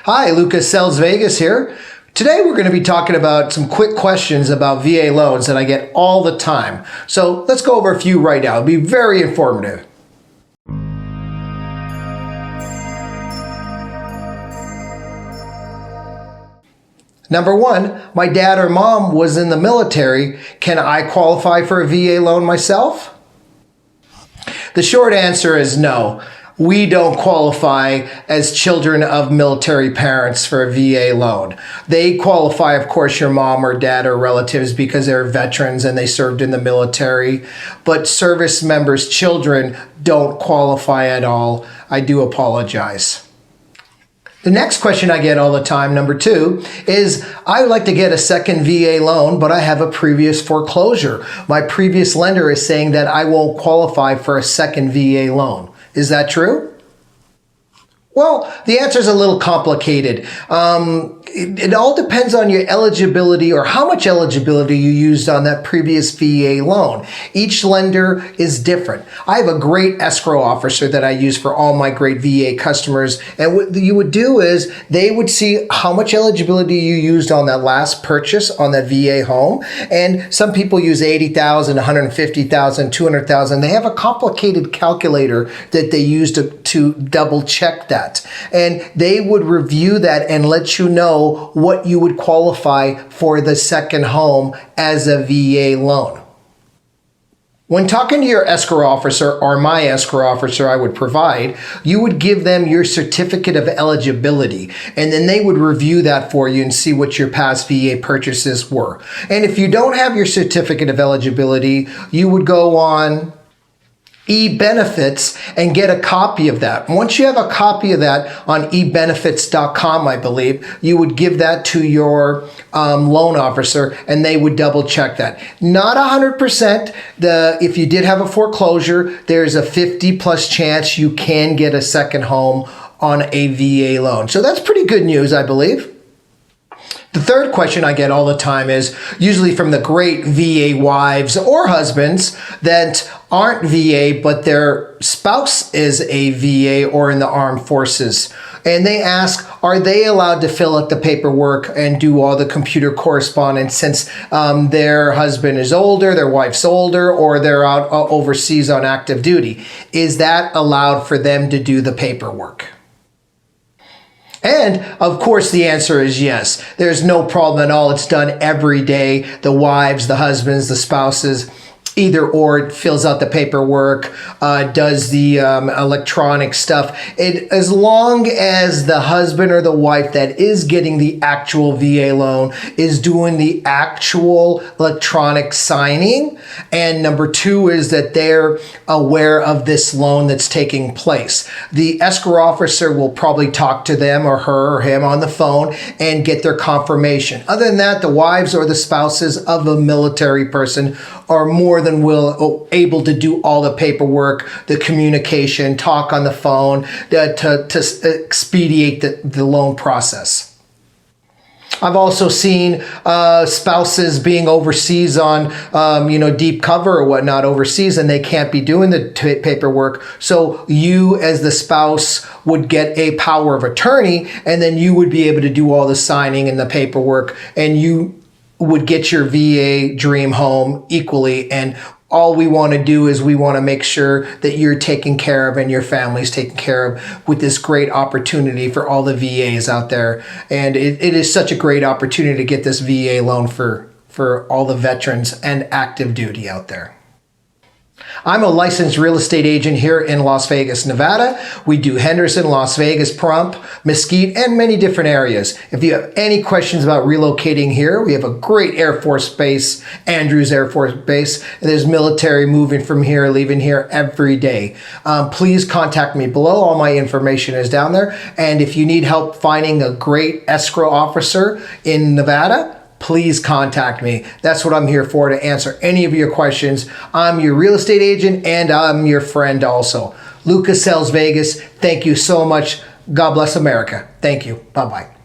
Hi, Luca Sells Vegas here. Today we're going to be talking about some quick questions about VA loans that I get all the time. So let's go over a few right now. It'll be very informative. Number one, my dad or mom was in the military. Can I qualify for a VA loan myself? The short answer is no. We don't qualify as children of military parents for a VA loan. They qualify, of course, your mom or dad or relatives because they're veterans and they served in the military. But service members' children don't qualify at all. I do apologize. The next question I get all the time, number two, is I would like to get a second VA loan, but I have a previous foreclosure. My previous lender is saying that I won't qualify for a second VA loan. Is that true? Well, the answer is a little complicated. It all depends on your eligibility or how much eligibility you used on that previous VA loan. Each lender is different. I have a great escrow officer that I use for all my great VA customers. And what you would do is they would see how much eligibility you used on that last purchase on that VA home. And some people use 80,000, 150,000, 200,000. They have a complicated calculator that they use to double check that. And they would review that and let you know what you would qualify for the second home as a VA loan. When talking to your escrow officer or my escrow officer I would provide, you would give them your certificate of eligibility, and then they would review that for you and see what your past VA purchases were. And if you don't have your certificate of eligibility, you would go on eBenefits and get a copy of that. Once you have a copy of that on ebenefits.com, I believe, you would give that to your loan officer and they would double check that. Not 100%. If you did have a foreclosure, there's a 50+ chance you can get a second home on a VA loan. So that's pretty good news, I believe. The third question I get all the time is usually from the great VA wives or husbands that aren't VA, but their spouse is a VA or in the armed forces. And they ask, are they allowed to fill out the paperwork and do all the computer correspondence since their husband is older, their wife's older, or they're out overseas on active duty? Is that allowed for them to do the paperwork? And of course, the answer is yes. There's no problem at all. It's done every day. The wives, the husbands, the spouses, either or fills out the paperwork, does the electronic stuff. As long as the husband or the wife that is getting the actual VA loan is doing the actual electronic signing. And number two is that they're aware of this loan that's taking place. The escrow officer will probably talk to them or her or him on the phone and get their confirmation. Other than that, the wives or the spouses of a military person are more than able to do all the paperwork, the communication, talk on the phone to expedite the loan process. I've also seen spouses being overseas on, deep cover or whatnot overseas, and they can't be doing the paperwork. So you, as the spouse, would get a power of attorney, and then you would be able to do all the signing and the paperwork, and you would get your VA dream home equally. And all we want to do is we want to make sure that you're taken care of and your family's taken care of with this great opportunity for all the VAs out there. And it is such a great opportunity to get this VA loan for all the veterans and active duty out there. I'm a licensed real estate agent here in Las Vegas, Nevada. We do Henderson, Las Vegas, Pahrump, Mesquite, and many different areas. If you have any questions about relocating here, we have a great Air Force base, Andrews Air Force Base. There's military moving from here, leaving here every day. Please contact me below. All my information is down there. And if you need help finding a great escrow officer in Nevada, please contact me. That's what I'm here for, to answer any of your questions. I'm your real estate agent and I'm your friend also. Luca Sells Vegas. Thank you so much. God bless America. Thank you. Bye-bye.